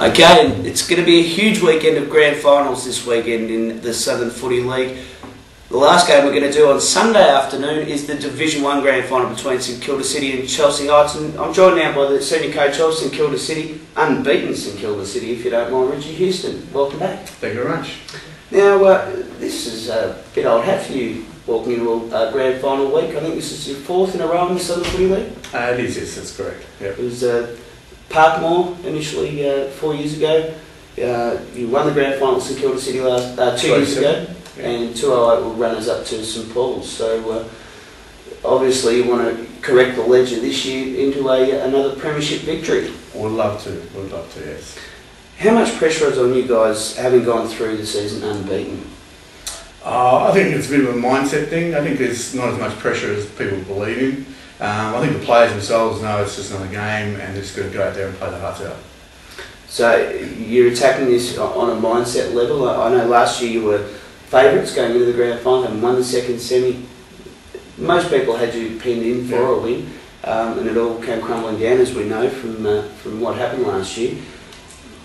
Okay, it's going to be a huge weekend of grand finals this weekend in the Southern Footy League. The last game we're going to do on Sunday afternoon is the Division 1 grand final between St Kilda City and Chelsea Knights. And I'm joined now by the senior coach of St Kilda City, unbeaten St Kilda City, if you don't mind, Richie Houston. Welcome back. Thank you very much. Now, this is a bit old hat for you walking into a grand final week. I think this is your fourth in a row in the Southern Footy League? It is, yes, that's correct. Yep. It was Parkmore initially 4 years ago. You won the grand final at St Kilda City 2 years ago, yeah. And 208 were runners up to St Paul's. So obviously you want to correct the ledger this year into another premiership victory. We'd love to, yes. How much pressure is on you guys having gone through the season unbeaten? I think it's a bit of a mindset thing. I think there's not as much pressure as people believe in. I think the players themselves know it's just another game and they're just going to go out there and play their hearts out. So you're attacking this on a mindset level. I know last year you were favourites going into the grand final and won the second semi. Most people had you pinned in for a win, and it all came crumbling down, as we know from what happened last year.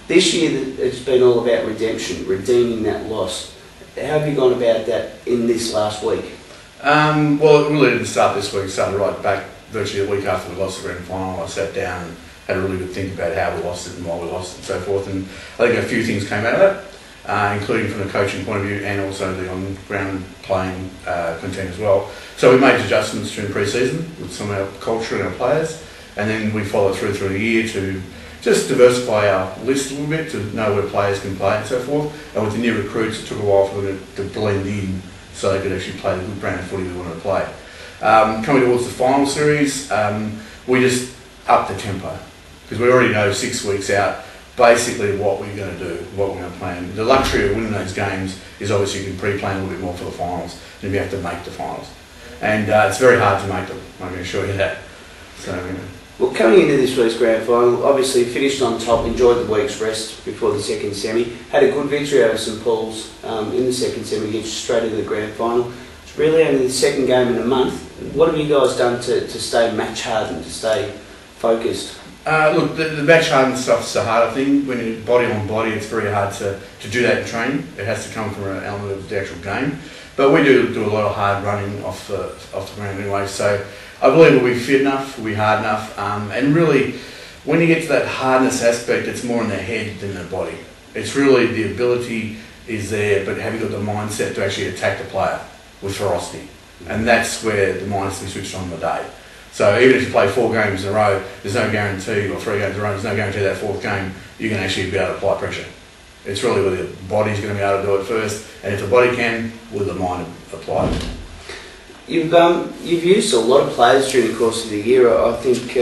This year it's been all about redemption, redeeming that loss. How have you gone about that in this last week? Well, it really didn't start this week. It started right back virtually a week after we lost the grand final. I sat down and had a really good think about how we lost it and why we lost it and so forth. And I think a few things came out of that, including from the coaching point of view and also the on-ground playing content as well. So we made adjustments during pre-season with some of our culture and our players, and then we followed through the year to just diversify our list a little bit to know where players can play and so forth. And with the new recruits, it took a while for them to blend in so they could actually play the good brand of footy we wanted to play. Coming towards the final series, we just upped the tempo because we already know 6 weeks out basically what we're going to do, what we're going to plan. The luxury of winning those games is obviously you can pre-plan a little bit more for the finals than you have to make the finals. And it's very hard to make them, I can assure you that. So, Well, coming into this week's grand final, obviously finished on top, enjoyed the week's rest before the second semi, had a good victory over St Paul's in the second semi, gets straight into the grand final. It's really only the second game in a month. What have you guys done to stay match hardened, to stay focused? Look, the match hardened stuff's a harder thing. When you're body on body, it's very hard to do that in training. It has to come from an element of the actual game. But we do a lot of hard running off the ground anyway, so I believe we'll be fit enough, we'll be hard enough, and really, when you get to that hardness aspect, it's more in the head than the body. It's really the ability is there, but have you got the mindset to actually attack the player with ferocity? And that's where the mind has to be switched on the day. So even if you play 4 games in a row, there's no guarantee, or 3 games in a row, there's no guarantee that 4th game you can actually be able to apply pressure. It's really whether the body's going to be able to do it first, and if the body can, will the mind apply it? You've used a lot of players during the course of the year. I think,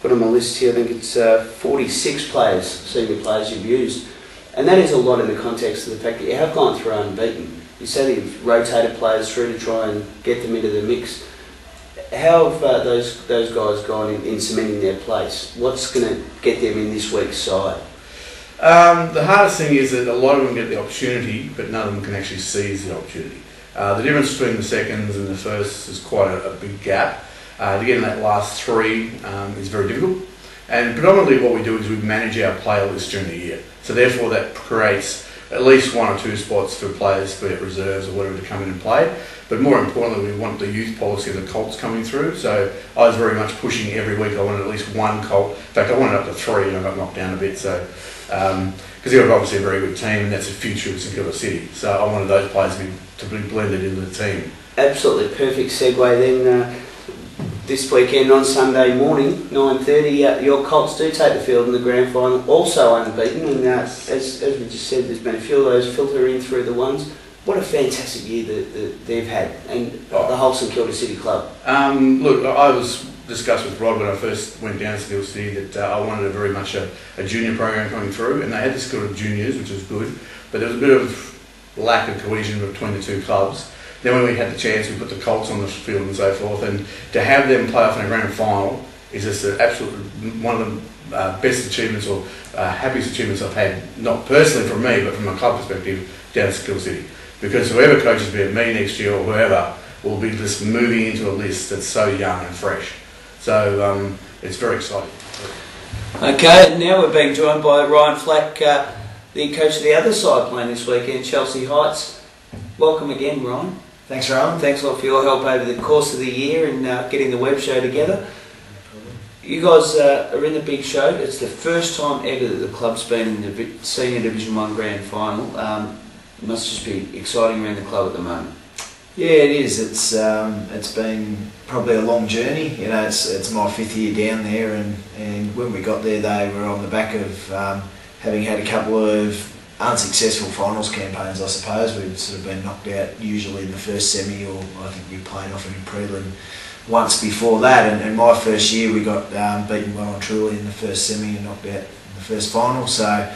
put on my list here, I think it's 46 players, senior players you've used. And that is a lot in the context of the fact that you have gone through unbeaten. You say that you've rotated players through to try and get them into the mix. How have those guys gone in cementing their place? What's going to get them in this week's side? The hardest thing is that a lot of them get the opportunity, but none of them can actually seize the opportunity. The difference between the seconds and the firsts is quite a big gap. To get in that last 3 is very difficult. And predominantly what we do is we manage our player list during the year. So therefore that creates at least 1 or 2 spots for players, be it reserves or whatever, to come in and play. But more importantly, we want the youth policy of the Colts coming through. So I was very much pushing every week. I wanted at least 1 Colt. In fact, I wanted up to 3 and I got knocked down a bit. So because they're obviously a very good team and that's the future of St Kilda City. So I wanted those players to be blended into the team. Absolutely perfect segue then. This weekend on Sunday morning, 9:30, your Colts do take the field in the grand final, also unbeaten. And as we just said, there's been a few of those filter in through the ones. What a fantastic year that they've had, and the whole St Kilda City club. Look, I was discussed with Rod when I first went down to St Kilda City that I wanted very much a junior program coming through, and they had the skill of juniors, which was good, but there was a bit of lack of cohesion between the 2 clubs. Then when we had the chance, we put the Colts on the field and so forth, and to have them play off in a grand final is just one of the best achievements or happiest achievements I've had, not personally from me, but from a club perspective, down at St Kilda City. Because whoever coaches me next year or whoever will be just moving into a list that's so young and fresh. So it's very exciting. Okay, now we're being joined by Ryan Flack, the coach of the other side playing this weekend, Chelsea Heights. Welcome again, Ryan. Thanks, Rowan. Thanks a lot for your help over the course of the year in getting the web show together. You guys are in the big show. It's the first time ever that the club's been in the Senior Division 1 Grand Final. It must just be exciting around the club at the moment. Yeah, it is. It's been probably a long journey. You know, it's my 5th year down there, and when we got there, they were on the back of having had a couple of unsuccessful finals campaigns, I suppose. We'd sort of been knocked out usually in the first semi, or I think we played off in prelim once before that. And my first year, we got beaten well and truly in the first semi and knocked out in the first final. So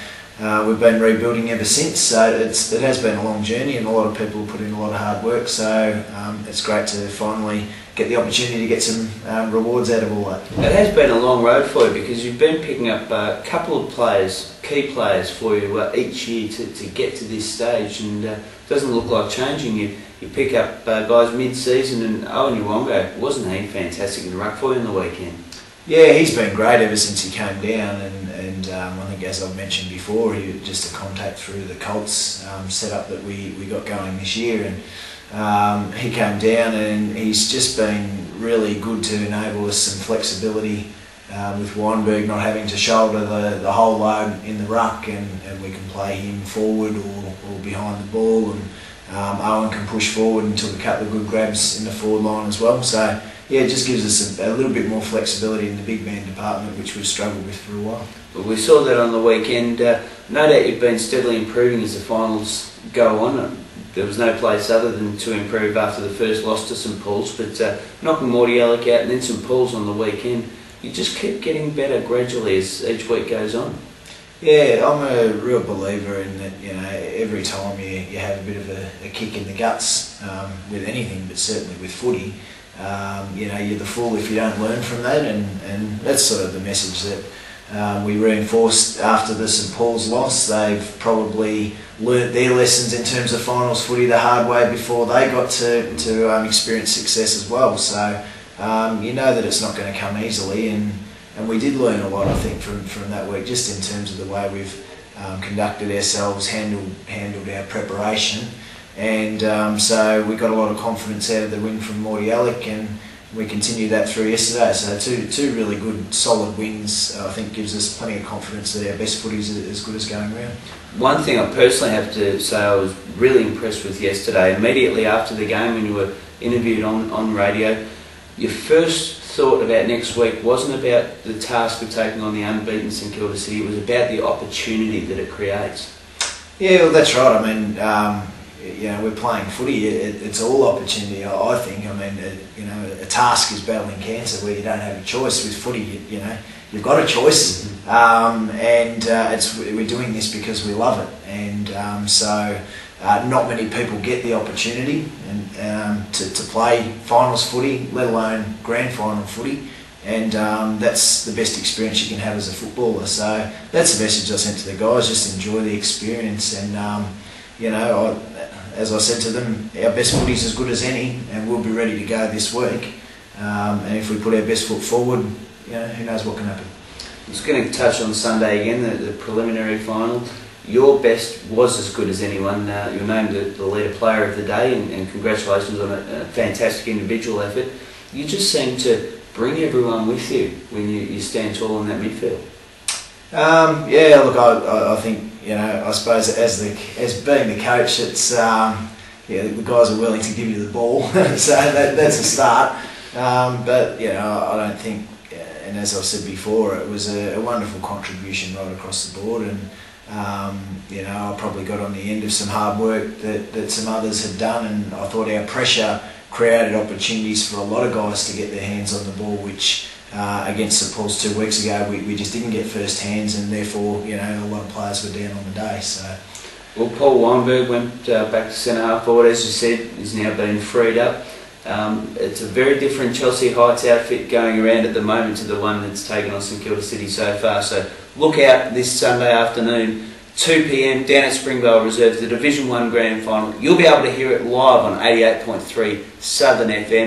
we've been rebuilding ever since. So it has been a long journey, and a lot of people put in a lot of hard work. So it's great to finally get the opportunity to get some rewards out of all that. It has been a long road for you, because you've been picking up a couple of players, key players for you each year to get to this stage, and it doesn't look like changing. You pick up guys mid-season, and Owen Uwongo, wasn't he fantastic in the ruck for you on the weekend? Yeah, he's been great ever since he came down, and I think, as I've mentioned before, he was just a contact through the Colts setup that we got going this year, and he came down, and he's just been really good to enable us some flexibility with Weinberg not having to shoulder the whole load in the ruck, and we can play him forward or behind the ball, and Owen can push forward and took a couple of good grabs in the forward line as well. So yeah, it just gives us a little bit more flexibility in the big man department, which we've struggled with for a while. Well, we saw that on the weekend. No doubt you've been steadily improving as the finals go on. There was no place other than to improve after the first loss to St Paul's, but knocking Mordialloc out and then St Paul's on the weekend, you just keep getting better gradually as each week goes on. Yeah, I'm a real believer in that. You know, every time you have a bit of a kick in the guts with anything, but certainly with footy, you know, you're the fool if you don't learn from that, and that's sort of the message that we reinforced after the St Paul's loss. They've probably learnt their lessons in terms of finals footy the hard way before they got to experience success as well. So you know that it's not going to come easily, and we did learn a lot, I think, from that week, just in terms of the way we've conducted ourselves, handled our preparation. And so we got a lot of confidence out of the win from Mordialloc, and we continued that through yesterday. So two really good, solid wins, I think, gives us plenty of confidence that our best footy is as good as going around. One thing I personally have to say I was really impressed with yesterday, immediately after the game when you were interviewed on radio, your first thought about next week wasn't about the task of taking on the unbeaten St Kilda City, it was about the opportunity that it creates. Yeah, well, that's right. I mean, you know, we're playing footy. It's all opportunity, I think. I mean, you know, a task is battling cancer where you don't have a choice. With footy, you know, you've got a choice, and we're doing this because we love it, and so not many people get the opportunity to play finals footy, let alone grand final footy, and that's the best experience you can have as a footballer. So that's the message I sent to the guys: just enjoy the experience, and you know, as I said to them, our best footy is as good as any, and we'll be ready to go this week. And if we put our best foot forward, you know, who knows what can happen. I was going to touch on Sunday again, the preliminary final. Your best was as good as anyone. You're named the leader player of the day, and congratulations on a fantastic individual effort. You just seem to bring everyone with you when you stand tall in that midfield. Yeah, look, I think, you know, I suppose as being the coach, it's yeah, the guys are willing to give you the ball, so that's a start. But you know, I don't think, and as I've said before, it was a wonderful contribution right across the board, and you know, I probably got on the end of some hard work that some others had done, and I thought our pressure created opportunities for a lot of guys to get their hands on the ball, which against St Paul's 2 weeks ago, we just didn't get first hands, and therefore, you know, a lot of players were down on the day. So, well, Paul Weinberg went back to centre half forward, as you said. He's now been freed up. It's a very different Chelsea Heights outfit going around at the moment to the one that's taken on St Kilda City so far. So look out this Sunday afternoon, 2 p.m, down at Springvale Reserve, the Division 1 Grand Final. You'll be able to hear it live on 88.3 Southern FM.